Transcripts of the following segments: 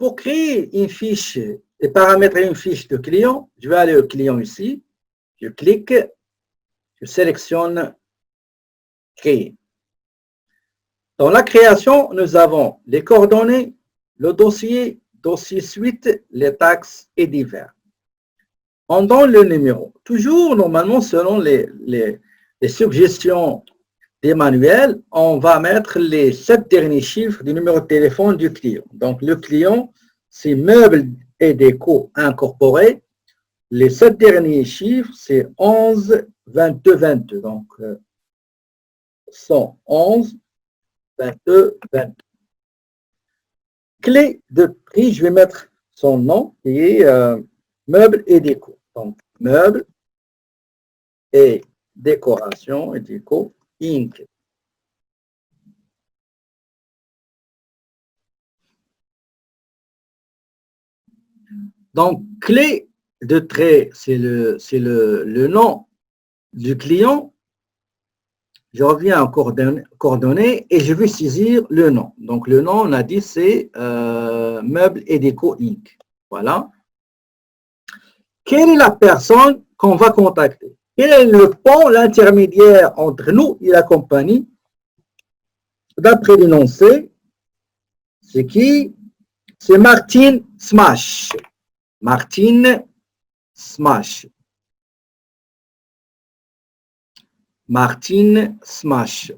pour créer une fiche et paramétrer une fiche de client, je vais aller au client ici, je clique, je sélectionne créer. Dans la création, nous avons les coordonnées, le dossier, dossier suite, les taxes et divers. On donne le numéro. Toujours, normalement, selon les suggestions des manuels, on va mettre les 7 derniers chiffres du numéro de téléphone du client. Donc, le client, c'est meubles et déco incorporés. Les 7 derniers chiffres, c'est 11, 22, 22. Donc, 111, 22, 22. Clé de prix, je vais mettre son nom qui est meubles et déco. Donc, meubles et décoration et déco Inc. Donc, clé de trait, c'est le nom du client. Je reviens en coordonnées et je vais saisir le nom. Donc, le nom, on a dit, c'est Meubles et Déco Inc. Voilà. Quelle est la personne qu'on va contacter? Quel est le pont, l'intermédiaire entre nous et la compagnie? D'après l'énoncé, c'est qui? C'est Martine Smash. Martine Smash. Martine Smash.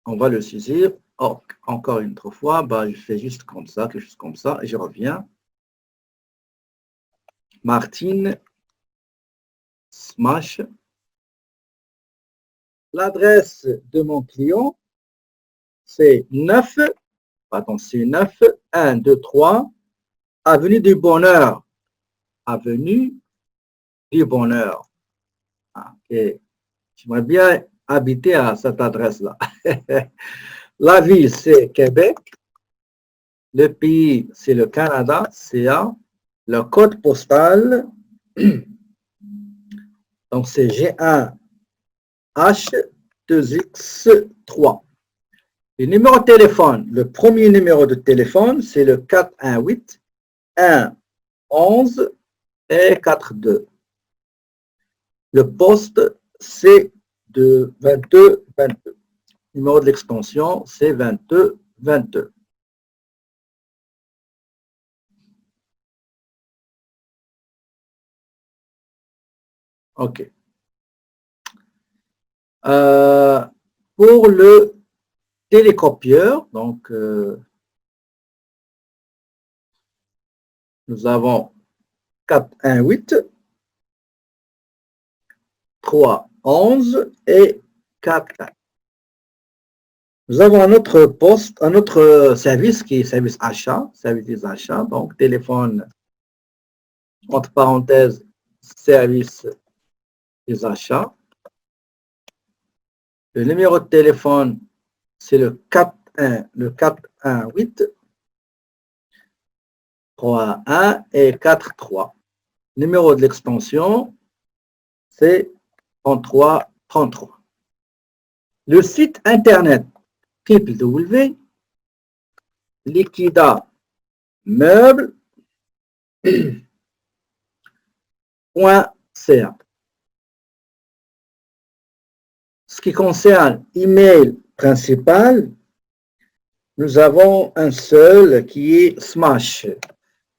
On va le saisir. Oh, encore une autre fois, bah, je fais juste comme ça, quelque chose comme ça, et je reviens. Martine Smash. L'adresse de mon client, c'est 9, pardon, c'est 9, 1, 2, 3, Avenue du Bonheur. Avenue du Bonheur. Okay. J'aimerais bien habiter à cette adresse-là. La ville, c'est Québec. Le pays, c'est le Canada, CA. Le code postal, donc c'est G1H2X3. Le numéro de téléphone, le premier numéro de téléphone, c'est le 418 1 11 et 42. Le poste, c'est de 22 22. Le numéro de l'extension, c'est 22 22. OK. Pour le télécopieur, donc nous avons 418, 3 11 et 4 4. Nous avons un autre poste, un autre service qui est service achat, service des achats, donc téléphone, entre parenthèses, service des achats. Le numéro de téléphone, c'est le 418 31 et 43. Numéro de l'extension, c'est 33 33. Le site internet www.liquidameubles.ca. Ce qui concerne email principal, nous avons un seul qui est Smash.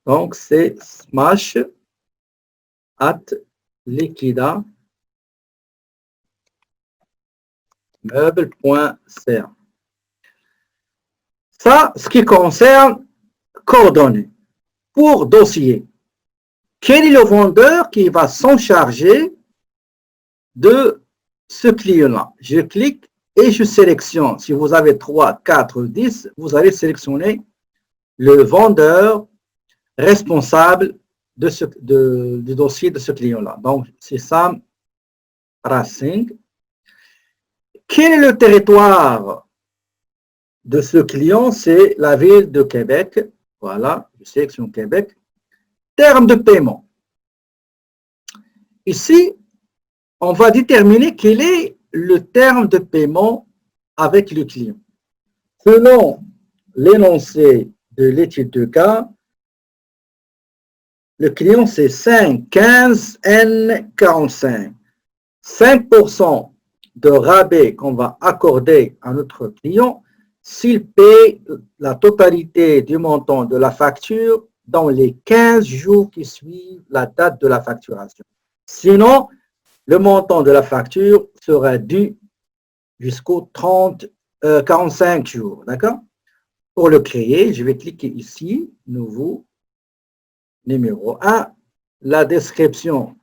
Donc, c'est smash@liquidameubles.ca. Ça, ce qui concerne coordonnées. Pour dossier, quel est le vendeur qui va s'en charger de ce client-là? Je clique et je sélectionne. Si vous avez 3, 4, 10, vous allez sélectionner le vendeur responsable du dossier de ce client-là. Donc, c'est Sam Racing. Quel est le territoire de ce client? C'est la ville de Québec. Voilà, je sélectionne Québec. Terme de paiement. Ici, on va déterminer quel est le terme de paiement avec le client. Selon l'énoncé de l'étude de cas, Le client, c'est 5, 15, N, 45. 5% de rabais qu'on va accorder à notre client s'il paie la totalité du montant de la facture dans les 15 jours qui suivent la date de la facturation. Sinon, le montant de la facture sera dû jusqu'au 45 jours. D'accord? Pour le créer, je vais cliquer ici, nouveau, numéro 1. La description,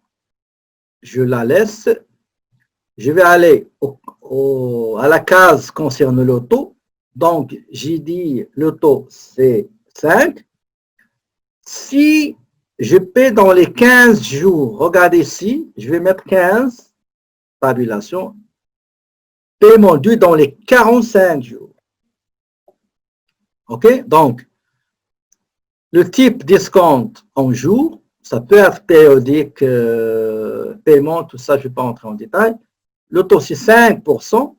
je la laisse. Je vais aller à la case concerne le taux. Donc, j'ai dit le taux, c'est 5. Si je paie dans les 15 jours, regardez ici, je vais mettre 15, tabulation, paiement dû dans les 45 jours. OK? Donc, le type discount en jour, ça peut être périodique, paiement, tout ça, je ne vais pas entrer en détail. Le taux, c'est 5%.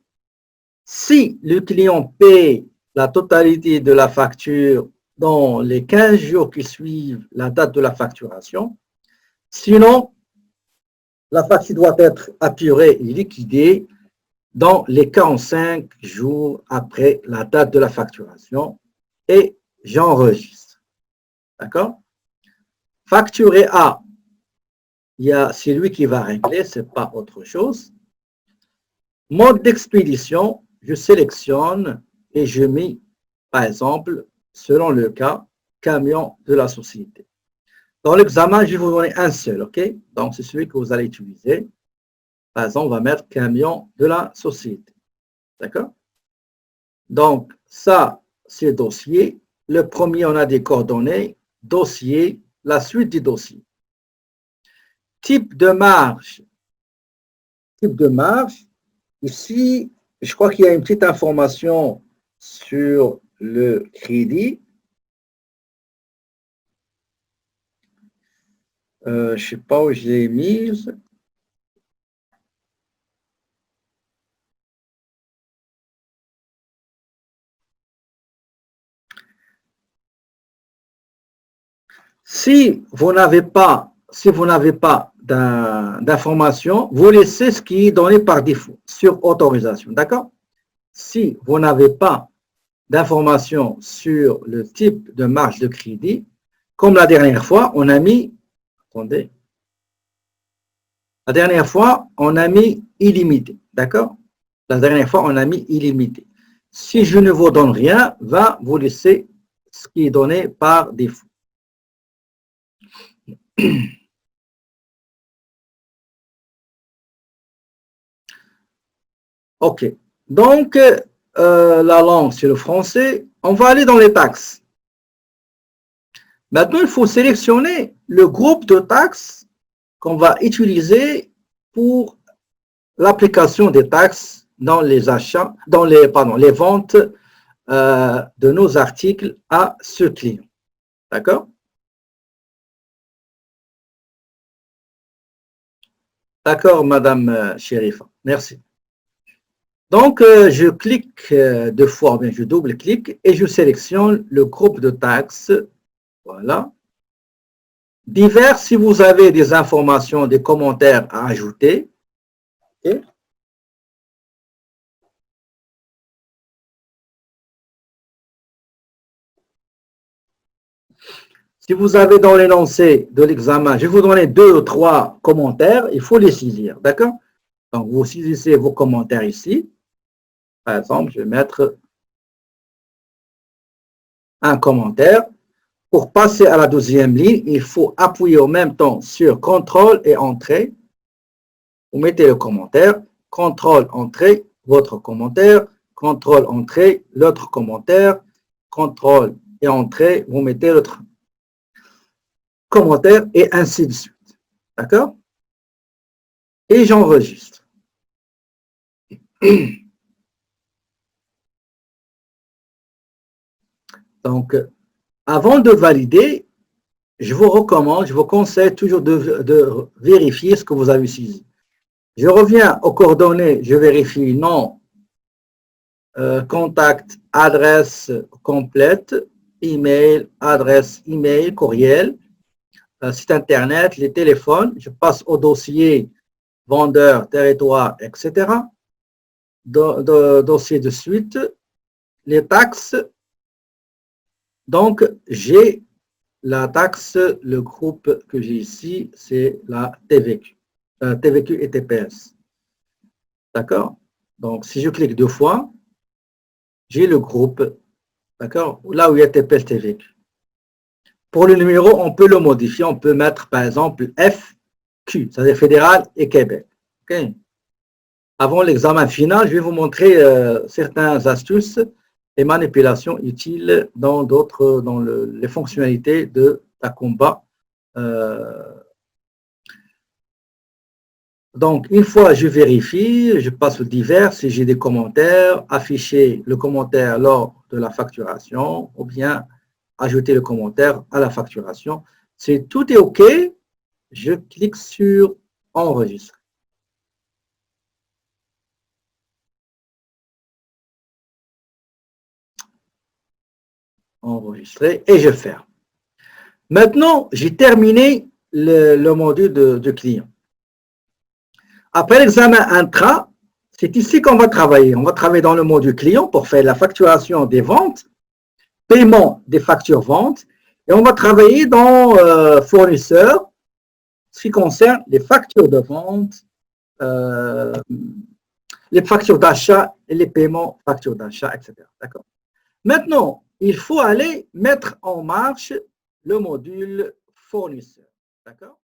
Si le client paie la totalité de la facture dans les 15 jours qui suivent la date de la facturation, sinon, la facture doit être apurée et liquidée dans les 45 jours après la date de la facturation et j'enregistre. D'accord? Facturé A, c'est lui qui va régler, ce n'est pas autre chose. Mode d'expédition, je sélectionne et je mets, par exemple, selon le cas, camion de la société. Dans l'examen, je vais vous donner un seul, OK? Donc, c'est celui que vous allez utiliser. Par exemple, on va mettre camion de la société. D'accord? Donc, ça, c'est le dossier. Le premier, on a des coordonnées. Dossier, la suite du dossier. Type de marge. Type de marge. Ici, je crois qu'il y a une petite information sur le crédit. Je ne sais pas où je l'ai mise. Si vous n'avez pas d'informations, vous laissez ce qui est donné par défaut sur autorisation. D'accord? Si vous n'avez pas d'informations sur le type de marge de crédit, comme la dernière fois, on a mis, attendez, la dernière fois, on a mis illimité. D'accord? La dernière fois, on a mis illimité. Si je ne vous donne rien, va vous laisser ce qui est donné par défaut. OK. Donc, la langue, c'est le français. On va aller dans les taxes. Maintenant, il faut sélectionner le groupe de taxes qu'on va utiliser pour l'application des taxes dans les achats, dans les ventes de nos articles à ce client. D'accord? D'accord, Madame Chérifa. Merci. Donc, je clique deux fois, bien, je double-clique et je sélectionne le groupe de taxes. Voilà. Divers, si vous avez des informations, des commentaires à ajouter. Okay. Si vous avez dans l'énoncé de l'examen, je vais vous donner 2 ou 3 commentaires, il faut les saisir, d'accord? Donc, vous saisissez vos commentaires ici. Par exemple, je vais mettre un commentaire. Pour passer à la deuxième ligne, il faut appuyer en même temps sur CTRL et Entrée. Vous mettez le commentaire, CTRL, Entrée, votre commentaire, CTRL, Entrée, l'autre commentaire, CTRL et Entrée, vous mettez l'autre commentaire et ainsi de suite. D'accord? Et j'enregistre. Donc, avant de valider, je vous recommande, je vous conseille toujours de vérifier ce que vous avez saisi. Je reviens aux coordonnées, je vérifie nom, contact, adresse complète, email, adresse email, courriel, site internet, les téléphones, je passe au dossier vendeur, territoire, etc. Dossier de suite, les taxes. Donc, j'ai la taxe, le groupe que j'ai ici, c'est la TVQ. TVQ et TPS. D'accord? Donc, si je clique 2 fois, j'ai le groupe, d'accord? Là où il y a TPS, TVQ. Pour le numéro, on peut le modifier. On peut mettre, par exemple, FQ, c'est-à-dire Fédéral et Québec. Okay? Avant l'examen final, je vais vous montrer certaines astuces et manipulations utiles dans les fonctionnalités de Takumba. Donc, une fois je vérifie, je passe au divers, si j'ai des commentaires, afficher le commentaire lors de la facturation ou bien ajouter le commentaire à la facturation. Si tout est OK, je clique sur enregistrer. Enregistrer et je ferme. Maintenant, j'ai terminé le module de client. Après l'examen intra, c'est ici qu'on va travailler. On va travailler dans le module client pour faire la facturation des ventes, paiement des factures ventes, et on va travailler dans fournisseurs, ce qui concerne les factures de vente, les factures d'achat et les paiements factures d'achat, etc. D'accord? Maintenant, il faut aller mettre en marche le module fournisseur. D'accord?